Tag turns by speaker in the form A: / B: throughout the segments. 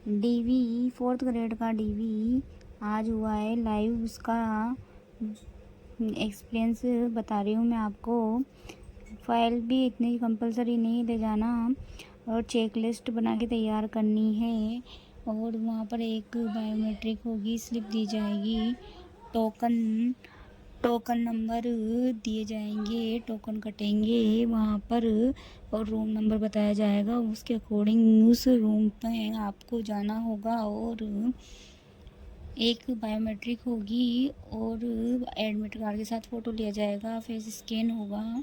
A: DV 4th grade का DV आज हुआ है लाइव, उसका एक्सपीरियंस बता रही हूँ मैं आपको। फाइल भी इतनी कंपलसरी नहीं ले जाना और चेक लिस्ट बना के तैयार करनी है। और वहाँ पर एक बायोमेट्रिक होगी, स्लिप दी जाएगी, टोकन टोकन नंबर दिए जाएंगे, टोकन कटेंगे वहाँ पर और रूम नंबर बताया जाएगा। उसके अकॉर्डिंग उस रूम पे आपको जाना होगा और एक बायोमेट्रिक होगी और एडमिट कार्ड के साथ फ़ोटो लिया जाएगा, फेस स्कैन होगा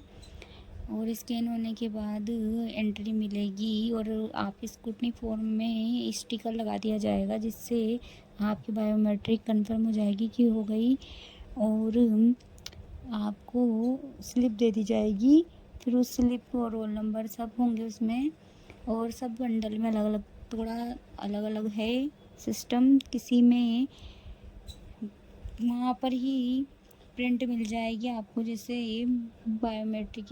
A: और स्कैन होने के बाद एंट्री मिलेगी और आपके स्क्रूटनी फॉर्म में स्टिकर लगा दिया जाएगा, जिससे आपकी बायोमेट्रिक कंफर्म हो जाएगी कि हो गई और आपको स्लिप दे दी जाएगी। फिर उस स्लिप और रोल नंबर सब होंगे उसमें और सब बंडल में अलग अलग, थोड़ा अलग अलग है सिस्टम। किसी में वहाँ पर ही प्रिंट मिल जाएगी आपको, जैसे बायोमेट्रिक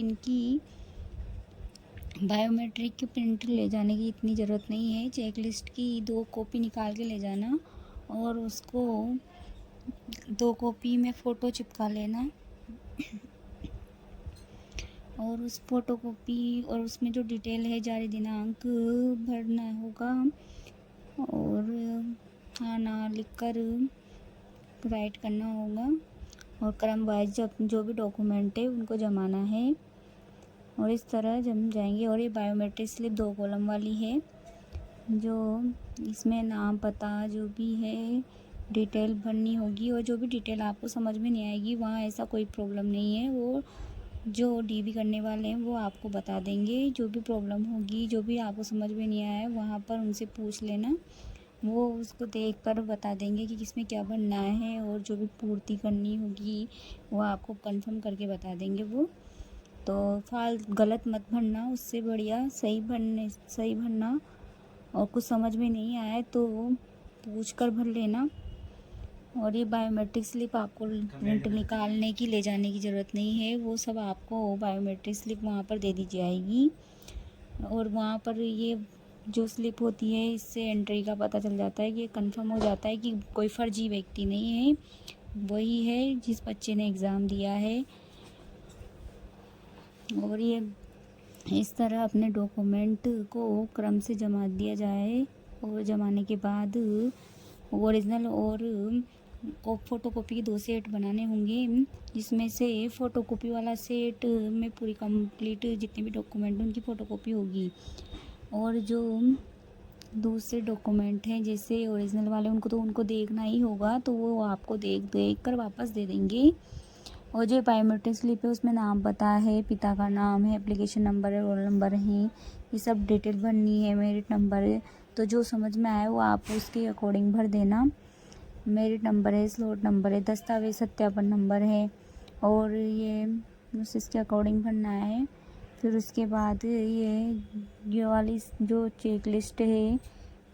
A: की प्रिंट ले जाने की इतनी ज़रूरत नहीं है। चेक लिस्ट की 2 कॉपी निकाल के ले जाना और उसको 2 कॉपी में फ़ोटो चिपका लेना और उस फोटो कॉपी और उसमें जो डिटेल है, जारी दिनांक भरना होगा और हाँ ना लिखकर राइट करना होगा और क्रम वाइज जो भी डॉक्यूमेंट है उनको जमाना है और इस तरह जम जाएंगे। और ये बायोमेट्रिक स्लिप 2 कॉलम वाली है, जो इसमें नाम पता जो भी है डिटेल भरनी होगी और जो भी डिटेल आपको समझ में नहीं आएगी वहाँ ऐसा कोई प्रॉब्लम नहीं है, वो जो डीवी करने वाले हैं वो आपको बता देंगे। जो भी प्रॉब्लम होगी, जो भी आपको समझ में नहीं आया वहाँ पर उनसे पूछ लेना, वो उसको देख कर बता देंगे कि किसमें क्या भरना है और जो भी पूर्ति करनी होगी वो आपको कंफर्म करके बता देंगे वो। तो गलत मत भरना, उससे बढ़िया सही भरना और कुछ समझ में नहीं आए तो पूछ कर भर लेना। और ये बायोमेट्रिक स्लिप आपको प्रिंट निकालने की ले जाने की ज़रूरत नहीं है, वो सब आपको बायोमेट्रिक स्लिप वहाँ पर दे दी जाएगी और वहाँ पर ये जो स्लिप होती है इससे एंट्री का पता चल जाता है कि कंफर्म हो जाता है कि कोई फर्जी व्यक्ति नहीं है, वही है जिस बच्चे ने एग्ज़ाम दिया है। और ये इस तरह अपने डॉक्यूमेंट को क्रम से जमा दिया जाए और जमाने के बाद ओरिजिनल और फ़ोटोकॉपी के 2 सेट बनाने होंगे, जिसमें से फ़ोटोकॉपी वाला सेट में पूरी कंप्लीट जितने भी डॉक्यूमेंट उनकी फ़ोटोकॉपी होगी और जो दूसरे डॉक्यूमेंट हैं जैसे ओरिजिनल वाले उनको देखना ही होगा, तो वो आपको देख कर वापस दे देंगे। और जो बायोमेट्रिक स्लिप है उसमें नाम पता है, पिता का नाम है, एप्लीकेशन नंबर है, रोल नंबर है, ये सब डिटेल भरनी है, मेरिट नंबर है। तो जो समझ में आए वो आप उसके अकॉर्डिंग भर देना। मेरिट नंबर है, स्लॉट नंबर है, दस्तावेज सत्यापन नंबर है और ये बस इसके अकॉर्डिंग भरना है। फिर उसके बाद ये वाली जो चेक लिस्ट है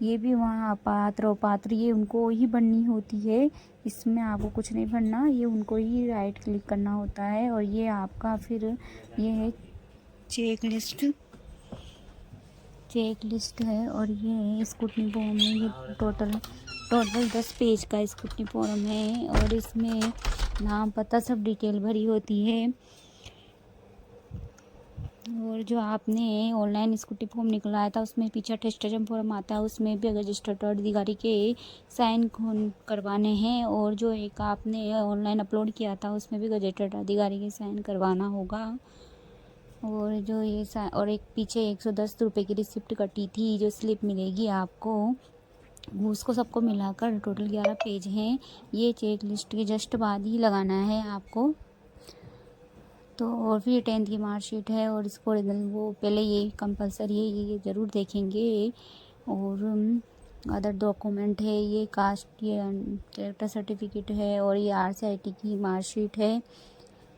A: ये भी वहाँ अपात्र अपात्र ये उनको ही भरनी होती है, इसमें आपको कुछ नहीं भरना, ये उनको ही राइट क्लिक करना होता है। और ये आपका फिर ये है चेक लिस्ट है और ये स्क्रूटनी फॉर्म है, ये टोटल 10 पेज का स्क्रूटनी फॉर्म है और इसमें नाम पता सब डिटेल भरी होती है। और जो आपने ऑनलाइन स्कूटी फॉर्म निकलाया था उसमें पीछे अटेस्टेशन फॉर्म आता है, उसमें भी रजिस्टर्ड अधिकारी के साइन करवाने हैं और जो एक आपने ऑनलाइन अपलोड किया था उसमें भी रजिस्टर्ड अधिकारी के साइन करवाना होगा। और जो ये और एक पीछे 110 रुपये की रिसिप्ट कटी थी जो स्लिप मिलेगी आपको, उसको सबको मिलाकर टोटल 11 पेज हैं। ये चेक लिस्ट के जस्ट बाद ही लगाना है आपको। तो और फिर 10th की मार्कशीट है और इसको वो पहले ये कंपलसरी है, ये ज़रूर देखेंगे। और अदर डॉक्यूमेंट है, ये कास्ट ये कैरेक्टर सर्टिफिकेट है और ये RCIT की मार्कशीट है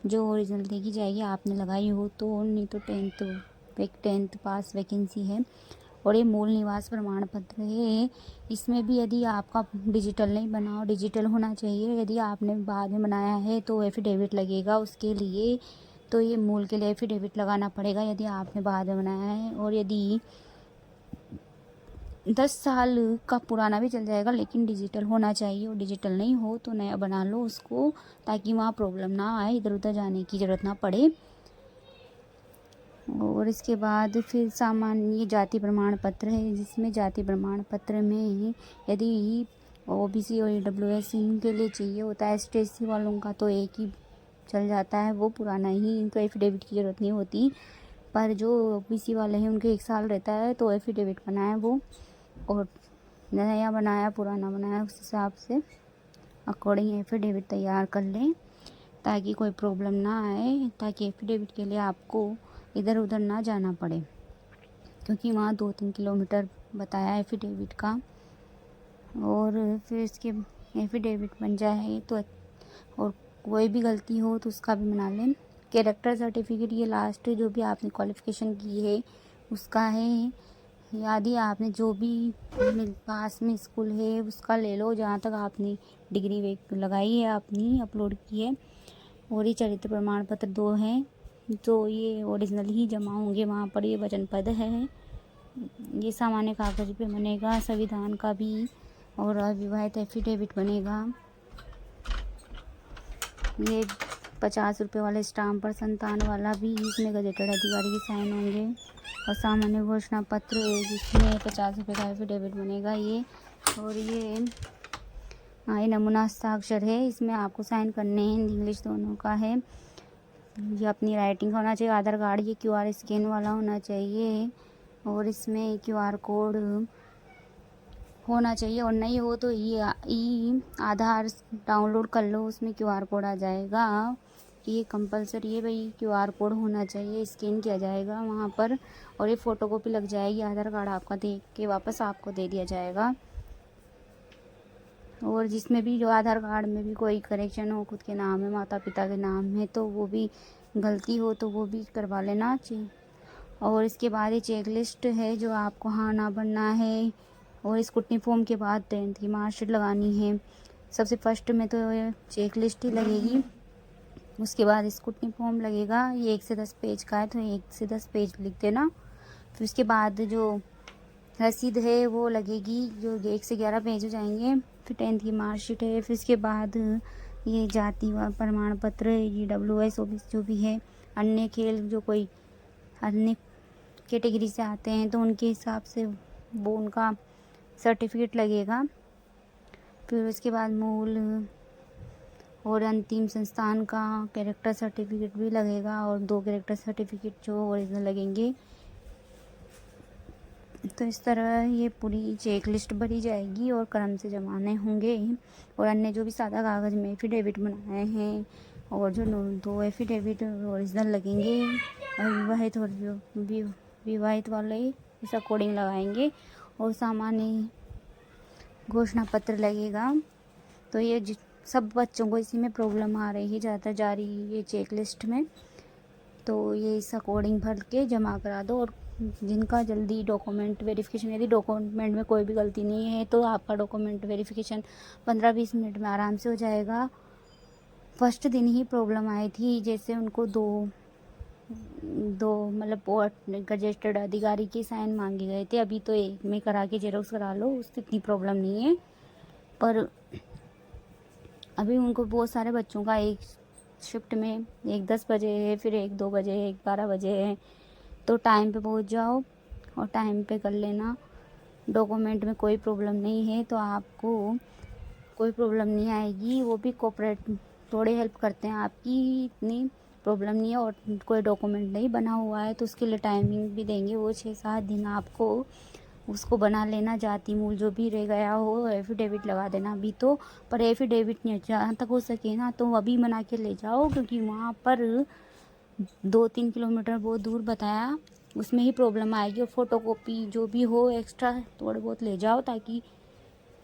A: जो ओरिजिनल देखी जाएगी, आपने लगाई हो तो, नहीं तो 10th पास वैकेंसी है। और ये मूल निवास प्रमाण पत्र है, इसमें भी यदि आपका डिजिटल नहीं बना हो, डिजिटल होना चाहिए, यदि आपने बाद में बनाया है तो एफिडेविट लगेगा उसके लिए, तो ये मूल के लिए एफिडेविट लगाना पड़ेगा यदि आपने बाद में बनाया है। और यदि 10 साल का पुराना भी चल जाएगा, लेकिन डिजिटल होना चाहिए, और डिजिटल नहीं हो तो नया बना लो उसको, ताकि वहाँ प्रॉब्लम ना आए, इधर उधर जाने की ज़रूरत ना पड़े। और इसके बाद फिर सामान्य जाति प्रमाण पत्र है, जिसमें जाति प्रमाण पत्र में यदि ओबीसी और ईडब्ल्यूएस इनके लिए चाहिए होता है, एसटी वालों का तो एक ही चल जाता है, वो पुराना ही, इनको एफिडेविट की ज़रूरत नहीं होती। पर जो ओबीसी वाले हैं उनके 1 साल रहता है, तो एफिडेविट बनाए वो, और नया बनाया पुराना बनाया, उस हिसाब से अकॉर्डिंग एफिडेविट तैयार कर लें, ताकि कोई प्रॉब्लम ना आए, ताकि एफिडेविट के लिए आपको इधर उधर ना जाना पड़े, क्योंकि वहाँ 2-3 किलोमीटर बताया एफिडेविट का। और फिर इसके एफिडेविट बन जाए तो, और कोई भी गलती हो तो उसका भी बना लें। कैरेक्टर सर्टिफिकेट, ये लास्ट जो भी आपने क्वालिफ़िकेशन की है उसका है, यदि आपने जो भी पास में स्कूल है उसका ले लो, जहाँ तक आपने डिग्री लगाई है अपनी अपलोड की है। और ये चरित्र प्रमाण पत्र 2 हैं, तो ये ओरिजिनल ही जमा होंगे वहाँ पर, ये वचन पद है, ये सामान्य कागज पे बनेगा, संविधान का भी, और अविवाहित एफिडेविट बनेगा। ये 50 रुपये वाले स्टाम्प पर संतान वाला भी, इसमें गजेटेड अधिकारी के साइन होंगे। और सामान्य घोषणा पत्र है, जिसमें 50 रुपये का एफिडेविट बनेगा ये। और ये नमूना हस्ताक्षर है, इसमें आपको साइन करने हैं, हिंदी इंग्लिश दोनों का है। ये अपनी राइटिंग का होना चाहिए। आधार कार्ड ये QR स्कैन वाला होना चाहिए, और इसमें QR कोड होना चाहिए, और नहीं हो तो ई आधार डाउनलोड कर लो, उसमें QR कोड आ जाएगा। ये कंपलसरी है भाई, QR कोड होना चाहिए, स्कैन किया जाएगा वहाँ पर, और ये फ़ोटोकॉपी लग जाएगी, आधार कार्ड आपका देख के वापस आपको दे दिया जाएगा। और जिसमें भी जो आधार कार्ड में भी कोई करेक्शन हो, खुद के नाम है, माता पिता के नाम है, तो वो भी गलती हो तो वो भी करवा लेना चाहिए। और इसके बाद ये चेक लिस्ट है जो आपको हाँ ना भरना है, और स्क्रूटनी फॉर्म के बाद 10th की मार्कशीट लगानी है। सबसे फर्स्ट में तो ये चेक लिस्ट ही लगेगी, उसके बाद स्क्रूटनी फॉर्म लगेगा। ये 1 से 10 पेज का है, तो 1 से 10 पेज लिख देना। फिर उसके बाद जो रसीद है वो लगेगी, जो 1 से 11 पेज हो जाएंगे। फिर 10th की मार्कशीट है। फिर इसके बाद ये जाति प्रमाण पत्र, EWS OBC जो भी है, अन्य खेल जो कोई अन्य कैटेगरी से आते हैं तो उनके हिसाब से वो उनका सर्टिफिकेट लगेगा। फिर उसके बाद मूल और अंतिम संस्थान का कैरेक्टर सर्टिफिकेट भी लगेगा, और 2 कैरेक्टर सर्टिफिकेट जो ओरिजिनल लगेंगे। तो इस तरह ये पूरी चेक लिस्ट भरी जाएगी, और क्रम से जमाने होंगे। और अन्य जो भी सादा कागज़ में एफिडेविट बनाए हैं, और जो 2 एफिडेविट ओरिजिनल लगेंगे, अविवाहित और विवाहित वाले इस अकॉर्डिंग लगाएंगे, और सामान्य घोषणा पत्र लगेगा। तो ये सब बच्चों को इसी में प्रॉब्लम आ रही है ज़्यादा जा रही है ये चेक लिस्ट में, तो ये इस अकॉर्डिंग भर के जमा करा दो। और जिनका जल्दी डॉक्यूमेंट वेरिफिकेशन, यदि डॉक्यूमेंट में कोई भी गलती नहीं है तो आपका डॉक्यूमेंट वेरिफिकेशन 15-20 मिनट में आराम से हो जाएगा। फर्स्ट दिन ही प्रॉब्लम आई थी, जैसे उनको दो मतलब गजेटेड अधिकारी के साइन मांगे गए थे, अभी तो एक में करा के जेरोक्स करा लो, उससे इतनी प्रॉब्लम नहीं है। पर अभी उनको बहुत सारे बच्चों का एक शिफ्ट में, एक 10 बजे है, फिर एक 2 बजे है, एक 12 बजे है, तो टाइम पे पहुंच जाओ और टाइम पे कर लेना। डॉक्यूमेंट में कोई प्रॉब्लम नहीं है तो आपको कोई प्रॉब्लम नहीं आएगी, वो भी कोऑपरेट थोड़े हेल्प करते हैं आपकी, इतनी प्रॉब्लम नहीं है। और कोई डॉक्यूमेंट नहीं बना हुआ है तो उसके लिए टाइमिंग भी देंगे, वो 6-7 दिन आपको उसको बना लेना। जाति मूल जो भी रह गया हो एफिडेविट लगा देना अभी तो, पर एफिडेविट नहीं, जहाँ तक हो सके ना तो अभी बना के ले जाओ, क्योंकि वहाँ पर 2-3 किलोमीटर बहुत दूर बताया, उसमें ही प्रॉब्लम आएगी। और फ़ोटोकॉपी जो भी हो एक्स्ट्रा थोड़े बहुत ले जाओ, ताकि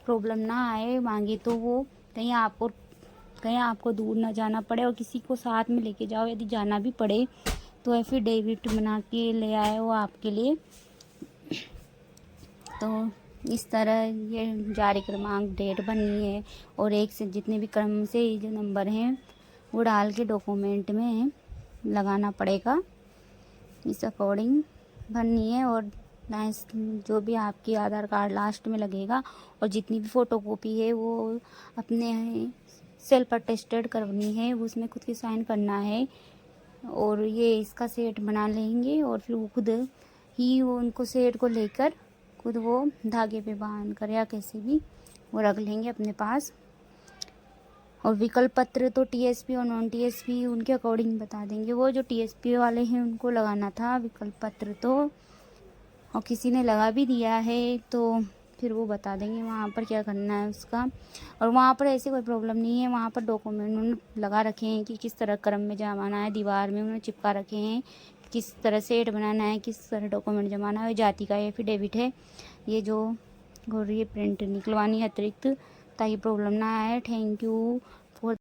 A: प्रॉब्लम ना आए, मांगे तो वो कहीं आपको दूर ना जाना पड़े। और किसी को साथ में लेके जाओ, यदि जाना भी पड़े तो एफिडेविट बना के ले आए वो आपके लिए। तो इस तरह ये जारी क्रमांक डेट बननी है, और 1 से जितने भी क्रम से जो नंबर हैं वो डाल के डॉक्यूमेंट में लगाना पड़ेगा, इस अकॉर्डिंग भरनी है। और लास्ट जो भी आपकी आधार कार्ड लास्ट में लगेगा, और जितनी भी फ़ोटोकॉपी है वो अपने सेल्फ अटेस्टेड करनी है, उसमें खुद की साइन करना है। और ये इसका सेट बना लेंगे और फिर वो खुद ही वो उनको सेट को लेकर खुद वो धागे पे बांध कर या कैसे भी वो रख लेंगे अपने पास। और विकल्प पत्र तो टीएसपी और नॉन टीएसपी उनके अकॉर्डिंग बता देंगे। वो जो टीएसपी वाले हैं उनको लगाना था विकल्प पत्र तो, और किसी ने लगा भी दिया है तो फिर वो बता देंगे वहाँ पर क्या करना है उसका। और वहाँ पर ऐसे कोई प्रॉब्लम नहीं है, वहाँ पर डॉक्यूमेंट उन्होंने लगा रखे हैं कि किस तरह क्रम में जमाना है, दीवार में उन्होंने चिपका रखे हैं किस तरह सेट बनाना है, किस तरह डॉक्यूमेंट जमाना है। जाति का एफिडेविट है ये जो, और ये प्रिंट निकलवानी है अतिरिक्त ताकि प्रॉब्लम ना आए। Thank you.